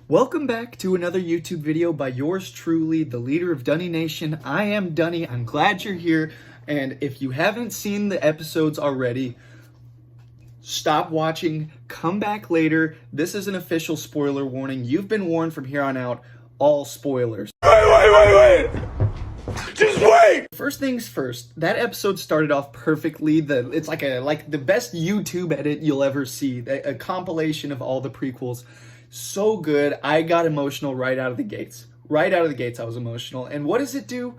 Welcome back to another YouTube video by yours truly, the leader of Dunny Nation. I am Dunny. I'm glad you're here. And if you haven't seen the episodes already, stop watching, come back later. This is an official spoiler warning. You've been warned from here on out, all spoilers. Wait! Just wait! First things first, that episode started off perfectly. It's like the best YouTube edit you'll ever see. A compilation of all the prequels. So good. I got emotional right out of the gates. Right out of the gates, I was emotional. And what does it do?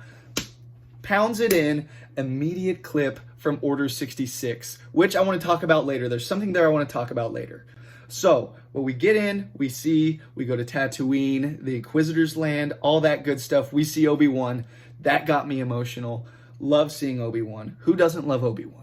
Pounds it in. Immediate clip from Order 66, which I want to talk about later. There's something there I want to talk about later. So, when we get in, we go to Tatooine, the Inquisitor's land, all that good stuff. We see Obi-Wan. That got me emotional. Love seeing Obi-Wan. Who doesn't love Obi-Wan?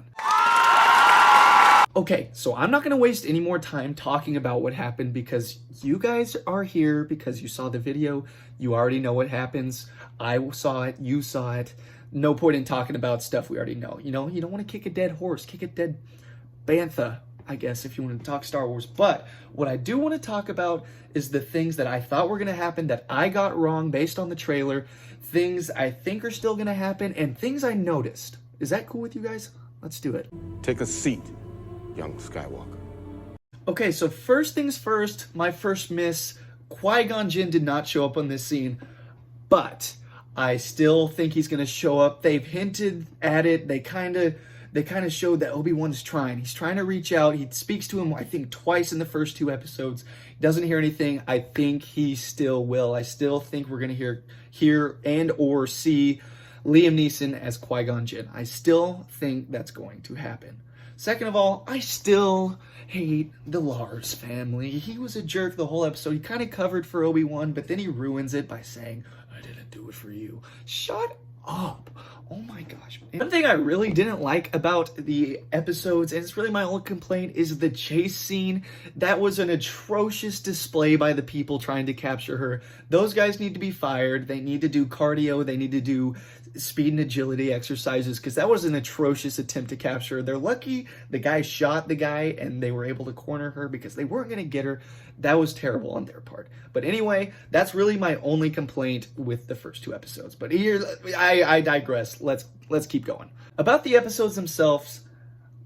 Okay, so I'm not going to waste any more time talking about what happened because you guys are here because you saw the video. You already know what happens. I saw it. You saw it. No point in talking about stuff we already know. You know, you don't want to kick a dead horse. Kick a dead bantha, I guess, if you want to talk Star Wars. But what I do want to talk about is the things that I thought were going to happen that I got wrong based on the trailer. Things I think are still going to happen and things I noticed. Is that cool with you guys? Let's do it. Take a seat, young Skywalker. Okay, so first things first, my first miss, Qui-Gon Jinn did not show up on this scene, but I still think he's going to show up. They've hinted at it. They kind of showed that Obi-Wan's trying. He's trying to reach out. He speaks to him, I think, twice in the first two episodes. He doesn't hear anything. I think he still will. I still think we're going to hear and or see Liam Neeson as Qui-Gon Jinn. I still think that's going to happen. Second of all, I still hate the Lars family. He was a jerk the whole episode. He kind of covered for Obi-Wan, but then he ruins it by saying, I didn't do it for you. Shut up. Oh my gosh. One thing I really didn't like about the episodes, and it's really my only complaint, is the chase scene. That was an atrocious display by the people trying to capture her. Those guys need to be fired. They need to do cardio. They need to do speed and agility exercises because that was an atrocious attempt to capture her. They're lucky the guy shot the guy and they were able to corner her because they weren't going to get her. That was terrible on their part. But anyway, that's really my only complaint with the first two episodes. But here, I digress. Let's keep going. About the episodes themselves,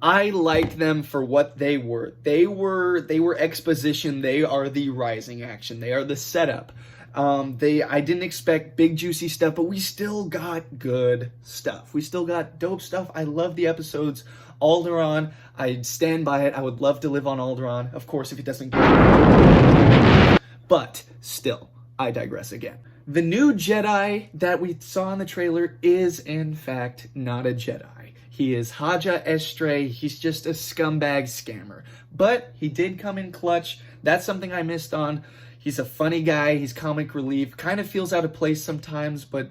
I liked them for what they were. They were exposition. They are the rising action. They are the setup. I didn't expect big juicy stuff, but we still got good stuff. We still got dope stuff. I love the episodes. Alderaan, I stand by it. I would love to live on Alderaan. Of course, if it doesn't get... But still, I digress again. The new Jedi that we saw in the trailer is, in fact, not a Jedi. He is Haja Estray. He's just a scumbag scammer. But he did come in clutch. That's something I missed on. He's a funny guy. He's comic relief. Kind of feels out of place sometimes, but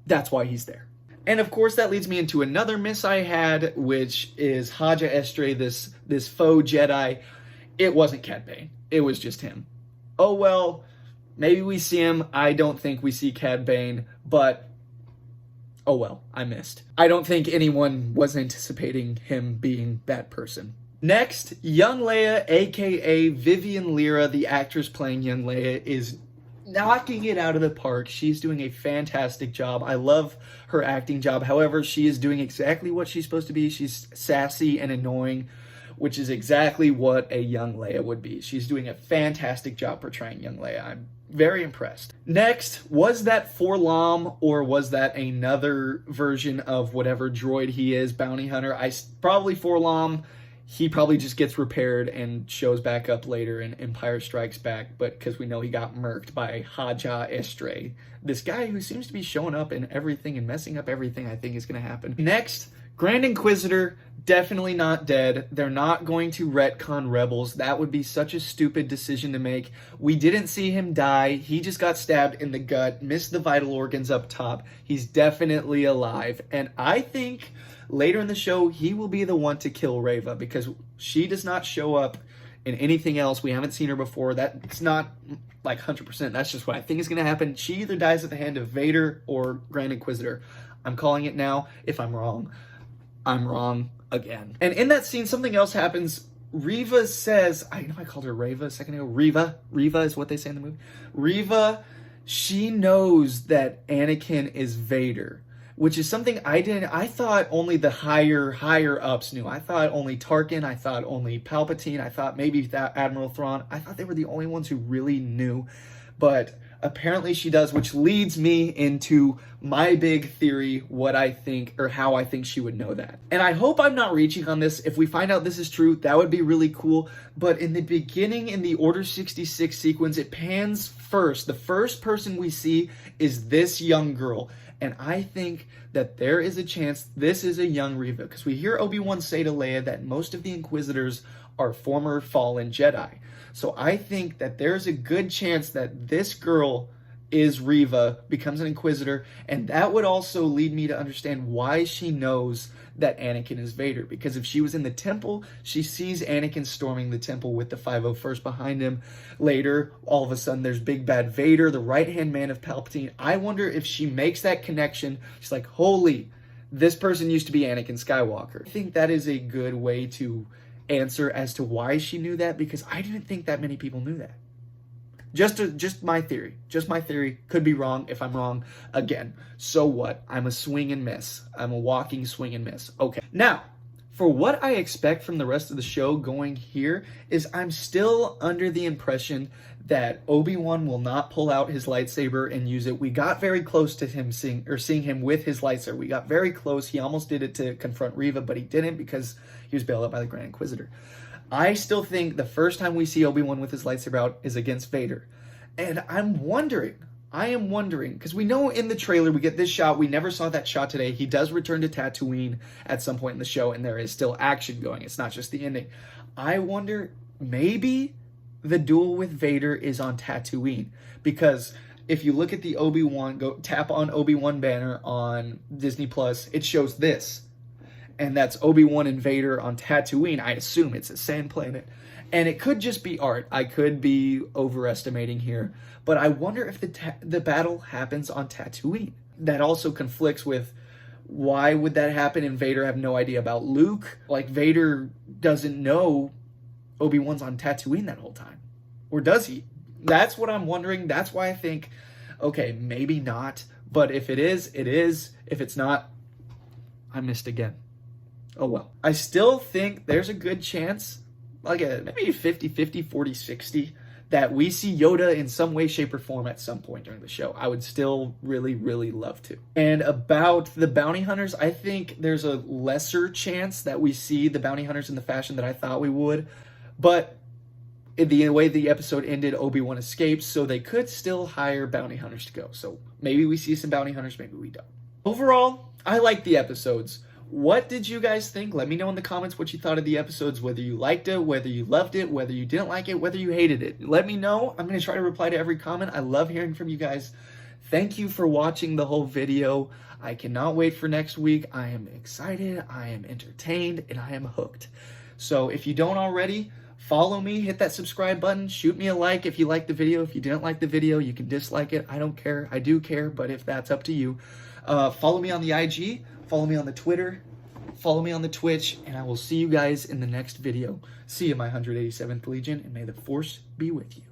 that's why he's there. And of course, that leads me into another miss I had, which is Haja Estray, this faux Jedi. It wasn't Cad Bane. It was just him. Oh well, maybe we see him. I don't think we see Cad Bane, but oh well, I missed. I don't think anyone was anticipating him being that person. Next, young Leia, aka Vivian Lyra, the actress playing young Leia, is knocking it out of the park. She's doing a fantastic job. I love her acting job. However, she is doing exactly what she's supposed to be. She's sassy and annoying, which is exactly what a young Leia would be. She's doing a fantastic job portraying young Leia. I'm very impressed. Next, was that 4-LOM or was that another version of whatever droid he is, bounty hunter? Probably 4-LOM. He probably just gets repaired and shows back up later in Empire Strikes Back, but because we know he got murked by Haja Estray. This guy who seems to be showing up in everything and messing up everything I think is going to happen. Next, Grand Inquisitor, definitely not dead. They're not going to retcon Rebels. That would be such a stupid decision to make. We didn't see him die. He just got stabbed in the gut, missed the vital organs up top. He's definitely alive. And I think later in the show, he will be the one to kill Riva because she does not show up in anything else. We haven't seen her before. That's not like 100%. That's just what I think is going to happen. She either dies at the hand of Vader or Grand Inquisitor. I'm calling it now. If I'm wrong, I'm wrong again. And in that scene, something else happens Riva says, I know I called her Reva a second ago. Riva is what they say in the movie. Riva, she knows that Anakin is Vader, which is something I didn't. I thought only the higher ups knew. I thought only Tarkin. I thought only Palpatine. I thought maybe that Admiral Thrawn. I thought they were the only ones who really knew, but apparently she does, which leads me into my big theory, what I think, or how I think she would know that. And I hope I'm not reaching on this. If we find out this is true, that would be really cool. But in the beginning, in the Order 66 sequence, it pans first. The first person we see is this young girl. And I think that there is a chance this is a young Riva, because we hear Obi-Wan say to Leia that most of the Inquisitors are former fallen Jedi. So I think that there's a good chance that this girl is Riva, becomes an Inquisitor, and that would also lead me to understand why she knows that Anakin is Vader. Because if she was in the temple, she sees Anakin storming the temple with the 501st behind him. Later, all of a sudden, there's big bad Vader, the right-hand man of Palpatine. I wonder if she makes that connection. She's like, holy, this person used to be Anakin Skywalker. I think that is a good way to answer as to why she knew that, because I didn't think that many people knew that. Just my theory. Just my theory. Could be wrong. If I'm wrong, again, so what? I'm a swing and miss. I'm a walking swing and miss. Okay. Now, for what I expect from the rest of the show going here is I'm still under the impression that Obi-Wan will not pull out his lightsaber and use it. We got very close to him seeing him with his lightsaber. We got very close. He almost did it to confront Riva, but he didn't because he was bailed out by the Grand Inquisitor. I still think the first time we see Obi-Wan with his lightsaber out is against Vader. And I am wondering, because we know in the trailer we get this shot. We never saw that shot today. He does return to Tatooine at some point in the show, and there is still action going. It's not just the ending. I wonder, maybe the duel with Vader is on Tatooine. Because if you look at the Obi-Wan, go tap on Obi-Wan banner on Disney+, it shows this. And that's Obi-Wan and Vader on Tatooine. I assume it's a sand planet. And it could just be art. I could be overestimating here. But I wonder if the battle happens on Tatooine. That also conflicts with why would that happen and Vader have no idea about Luke? Like, Vader doesn't know Obi-Wan's on Tatooine that whole time. Or does he? That's what I'm wondering. That's why I think, okay, maybe not. But if it is, it is. If it's not, I missed again. Oh well. I still think there's a good chance, like maybe 50-50, 40-60, that we see Yoda in some way, shape, or form at some point during the show. I would still really, really love to. And about the bounty hunters, I think there's a lesser chance that we see the bounty hunters in the fashion that I thought we would. But in the way the episode ended, Obi-Wan escapes, so they could still hire bounty hunters to go. So maybe we see some bounty hunters, maybe we don't. Overall, I like the episodes. What did you guys think? Let me know in the comments what you thought of the episodes, whether you liked it, whether you loved it, whether you didn't like it, whether you hated it. Let me know. I'm going to try to reply to every comment. I love hearing from you guys. Thank you for watching the whole video. I cannot wait for next week. I am excited, I am entertained, and I am hooked. So if you don't already, follow me, hit that subscribe button, shoot me a like if you liked the video. If you didn't like the video, you can dislike it. I don't care. I do care, but if that's up to you. Follow me on the IG. Follow me on the Twitter, follow me on the Twitch, and I will see you guys in the next video. See you, my 187th Legion, and may the Force be with you.